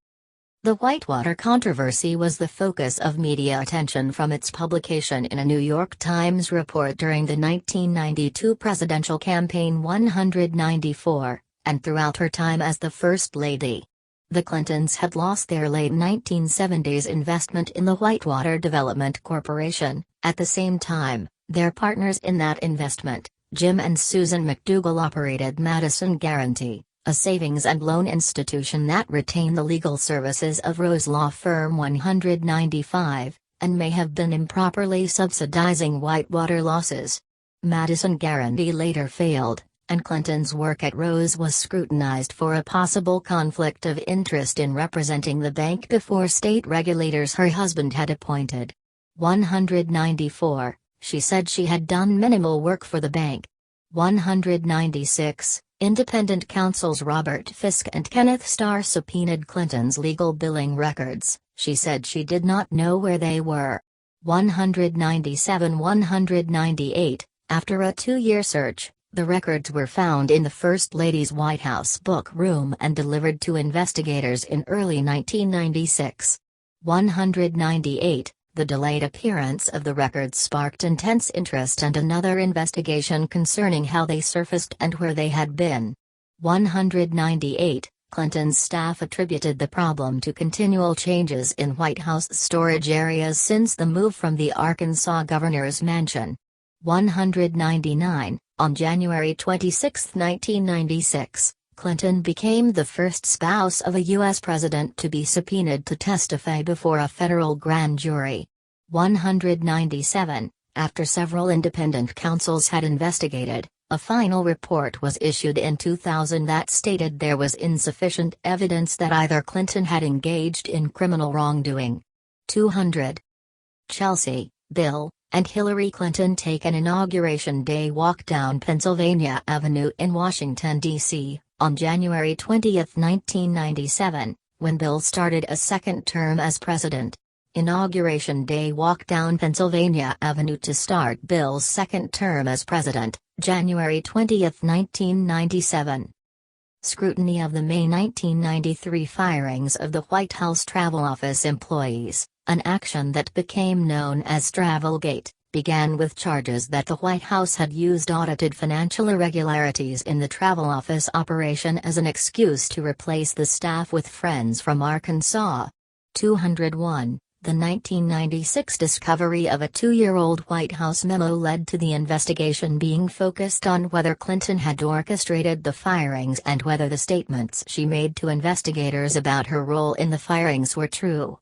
The Whitewater controversy was the focus of media attention from its publication in a New York Times report during the 1992 presidential campaign 194, and throughout her time as the First Lady. The Clintons had lost their late 1970s investment in the Whitewater Development Corporation. At the same time, their partners in that investment, Jim and Susan McDougall, operated Madison Guaranty, a savings and loan institution that retained the legal services of Rose Law Firm 195, and may have been improperly subsidizing Whitewater losses. Madison Guaranty later failed, and Clinton's work at Rose was scrutinized for a possible conflict of interest in representing the bank before state regulators her husband had appointed. 194, she said she had done minimal work for the bank. 196, independent counsels Robert Fisk and Kenneth Starr subpoenaed Clinton's legal billing records. She said she did not know where they were. 197-198, after a 2-year search, the records were found in the First Lady's White House book room and delivered to investigators in early 1996. 198, the delayed appearance of the records sparked intense interest and another investigation concerning how they surfaced and where they had been. 198, Clinton's staff attributed the problem to continual changes in White House storage areas since the move from the Arkansas governor's mansion. 199, on January 26, 1996, Clinton became the first spouse of a U.S. president to be subpoenaed to testify before a federal grand jury. 197, after several independent counsels had investigated, a final report was issued in 2000 that stated there was insufficient evidence that either Clinton had engaged in criminal wrongdoing. 200. Chelsea, Bill, and Hillary Clinton take an Inauguration Day walk down Pennsylvania Avenue in Washington, D.C., on January 20, 1997, when Bill started a second term as president. Inauguration Day walk down Pennsylvania Avenue to start Bill's second term as president, January 20, 1997. Scrutiny of the May 1993 firings of the White House Travel Office employees, an action that became known as Travelgate, began with charges that the White House had used audited financial irregularities in the travel office operation as an excuse to replace the staff with friends from Arkansas. 201. The 1996 discovery of a 2-year-old White House memo led to the investigation being focused on whether Clinton had orchestrated the firings and whether the statements she made to investigators about her role in the firings were true.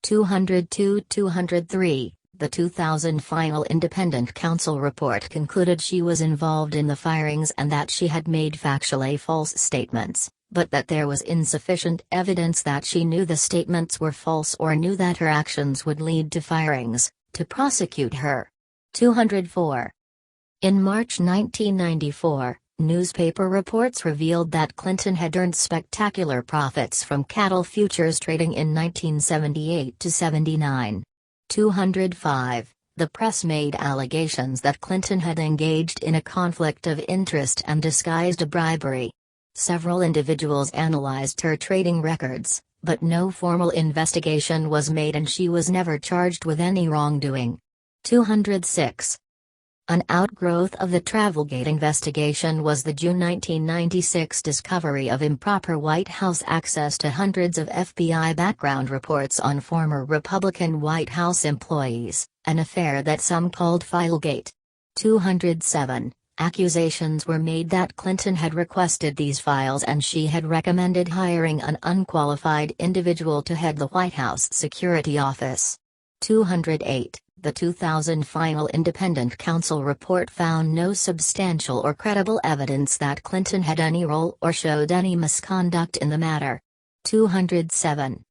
202-203. The 2000 final independent counsel report concluded she was involved in the firings and that she had made factually false statements, but that there was insufficient evidence that she knew the statements were false or knew that her actions would lead to firings, to prosecute her. 204. In March 1994, newspaper reports revealed that Clinton had earned spectacular profits from cattle futures trading in 1978-79. 205. The press made allegations that Clinton had engaged in a conflict of interest and disguised a bribery. Several individuals analyzed her trading records, but no formal investigation was made and she was never charged with any wrongdoing. 206. An outgrowth of the Travelgate investigation was the June 1996 discovery of improper White House access to hundreds of FBI background reports on former Republican White House employees, an affair that some called Filegate. 207. Accusations were made that Clinton had requested these files and she had recommended hiring an unqualified individual to head the White House Security Office. 208. The 2000 final independent counsel report found no substantial or credible evidence that Clinton had any role or showed any misconduct in the matter. 207.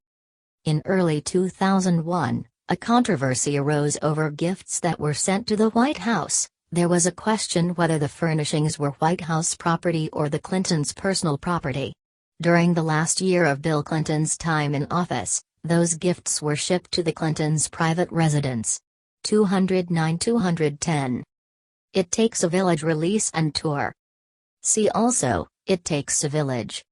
In early 2001, a controversy arose over gifts that were sent to the White House. There was a question whether the furnishings were White House property or the Clintons' personal property. During the last year of Bill Clinton's time in office, those gifts were shipped to the Clintons' private residence. 209-210. It Takes a Village release and tour. See also, It Takes a Village.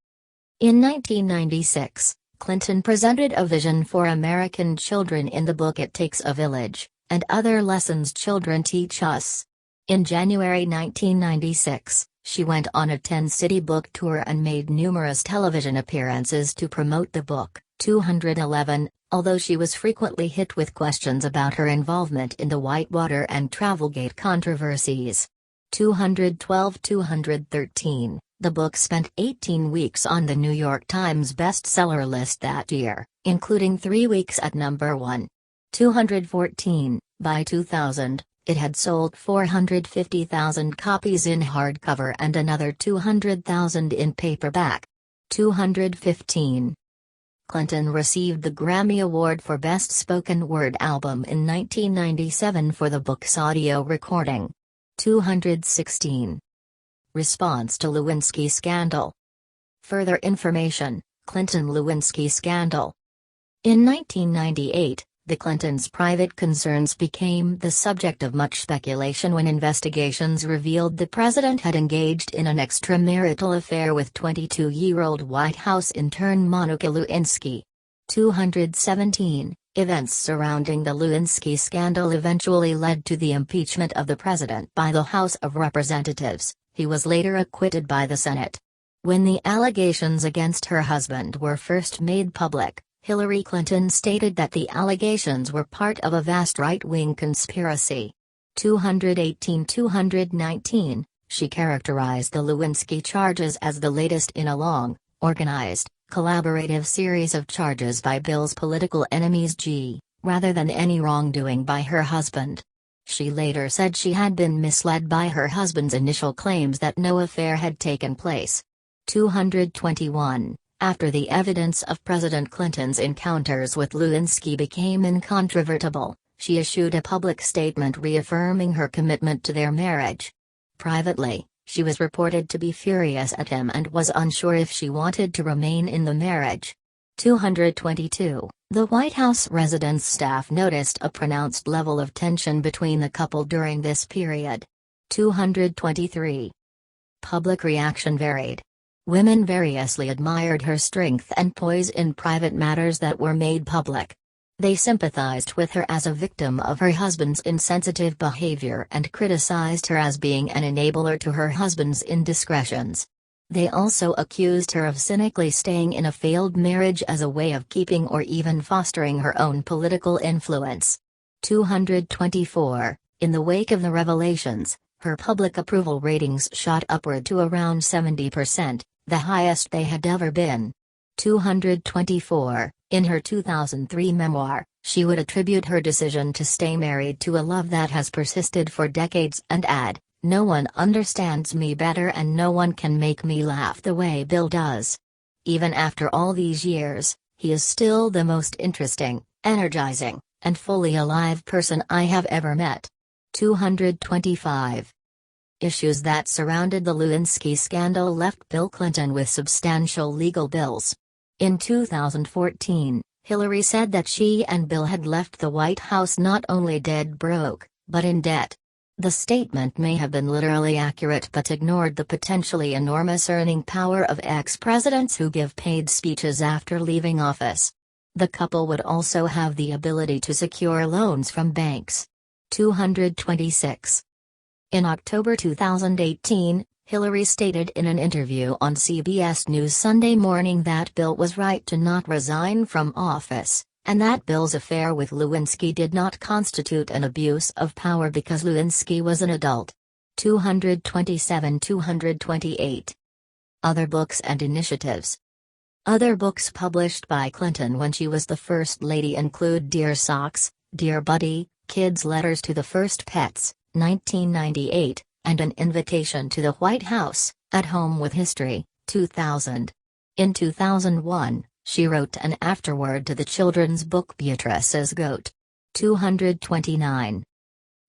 In 1996, Clinton presented a vision for American children in the book It Takes a Village, and Other Lessons Children Teach Us. In January 1996, she went on a 10-city book tour and made numerous television appearances to promote the book. 211. Although she was frequently hit with questions about her involvement in the Whitewater and Travelgate controversies. 212-213. The book spent 18 weeks on the New York Times bestseller list that year, including 3 weeks at number 1. 214. By 2000, it had sold 450,000 copies in hardcover and another 200,000 in paperback. 215. Clinton received the Grammy Award for Best Spoken Word Album in 1997 for the book's audio recording. 216. Response to Lewinsky scandal. Further information, Clinton-Lewinsky scandal. In 1998, the Clintons' private concerns became the subject of much speculation when investigations revealed the president had engaged in an extramarital affair with 22-year-old White House intern Monica Lewinsky. 217. Events surrounding the Lewinsky scandal eventually led to the impeachment of the president by the House of Representatives. He was later acquitted by the Senate. When the allegations against her husband were first made public, Hillary Clinton stated that the allegations were part of a vast right-wing conspiracy. 218-219, she characterized the Lewinsky charges as the latest in a long, organized, collaborative series of charges by Bill's political enemies rather than any wrongdoing by her husband. She later said she had been misled by her husband's initial claims that no affair had taken place. 221. After the evidence of President Clinton's encounters with Lewinsky became incontrovertible, she issued a public statement reaffirming her commitment to their marriage. Privately, she was reported to be furious at him and was unsure if she wanted to remain in the marriage. 222. The White House residence staff noticed a pronounced level of tension between the couple during this period. 223. Public reaction varied. Women variously admired her strength and poise in private matters that were made public. They sympathized with her as a victim of her husband's insensitive behavior and criticized her as being an enabler to her husband's indiscretions. They also accused her of cynically staying in a failed marriage as a way of keeping or even fostering her own political influence. 224. In the wake of the revelations, her public approval ratings shot upward to around 70%, the highest they had ever been. 224. In her 2003 memoir, she would attribute her decision to stay married to a love that has persisted for decades and add, "No one understands me better and no one can make me laugh the way Bill does. Even after all these years, he is still the most interesting, energizing, and fully alive person I have ever met." 225. Issues that surrounded the Lewinsky scandal left Bill Clinton with substantial legal bills. In 2014, Hillary said that she and Bill had left the White House not only dead broke, but in debt. The statement may have been literally accurate but ignored the potentially enormous earning power of ex-presidents who give paid speeches after leaving office. The couple would also have the ability to secure loans from banks. 226. In October 2018, Hillary stated in an interview on CBS News Sunday Morning that Bill was right to not resign from office, and that Bill's affair with Lewinsky did not constitute an abuse of power because Lewinsky was an adult. 227-228. Other books and initiatives. Other books published by Clinton when she was the First Lady include Dear Socks, Dear Buddy, Kids' Letters to the First Pets, 1998, and An Invitation to the White House, At Home with History, 2000. In 2001, she wrote an afterword to the children's book Beatrice's Goat. 229.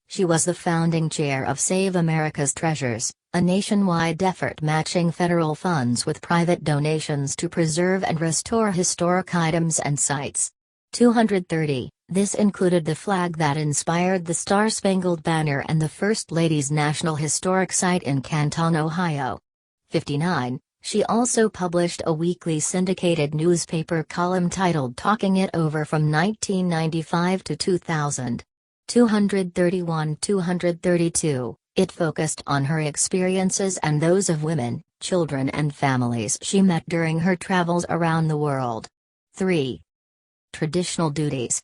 She was the founding chair of Save America's Treasures, a nationwide effort matching federal funds with private donations to preserve and restore historic items and sites. 230. This included the flag that inspired the Star-Spangled Banner and the First Lady's National Historic Site in Canton, Ohio. 59. She also published a weekly syndicated newspaper column titled Talking It Over from 1995 to 2000. 231-232. It focused on her experiences and those of women, children and families she met during her travels around the world. 3. Traditional duties.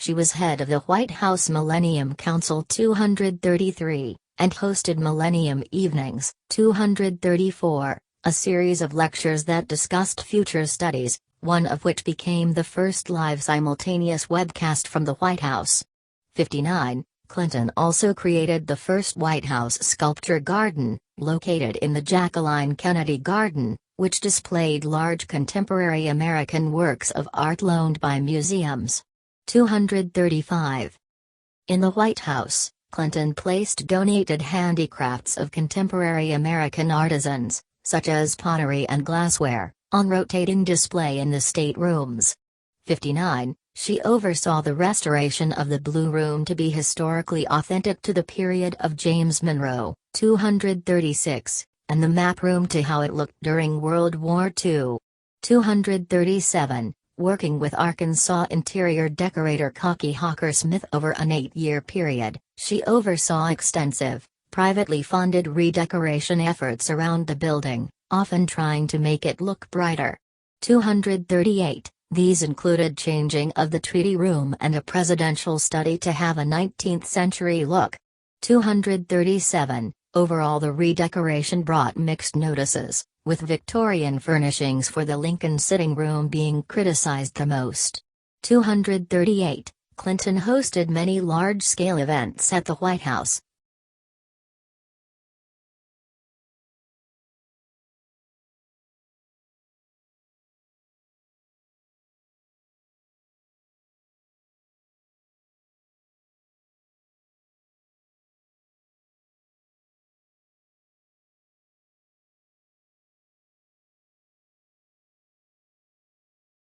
She was head of the White House Millennium Council 233, and hosted Millennium Evenings 234, a series of lectures that discussed future studies, one of which became the first live simultaneous webcast from the White House. 59. Clinton also created the first White House sculpture garden, located in the Jacqueline Kennedy Garden, which displayed large contemporary American works of art loaned by museums. 235. In the White House, Clinton placed donated handicrafts of contemporary American artisans, such as pottery and glassware, on rotating display in the staterooms. 59. She oversaw the restoration of the Blue Room to be historically authentic to the period of James Monroe, 236, and the Map Room to how it looked during World War II. 237. Working with Arkansas interior decorator Cocky Hawker Smith over an 8-year period, she oversaw extensive, privately funded redecoration efforts around the building, often trying to make it look brighter. 238. These included changing of the treaty room and a presidential study to have a 19th-century look. 237. Overall, the redecoration brought mixed notices, with Victorian furnishings for the Lincoln sitting room being criticized the most. 238. Clinton hosted many large-scale events at the White House,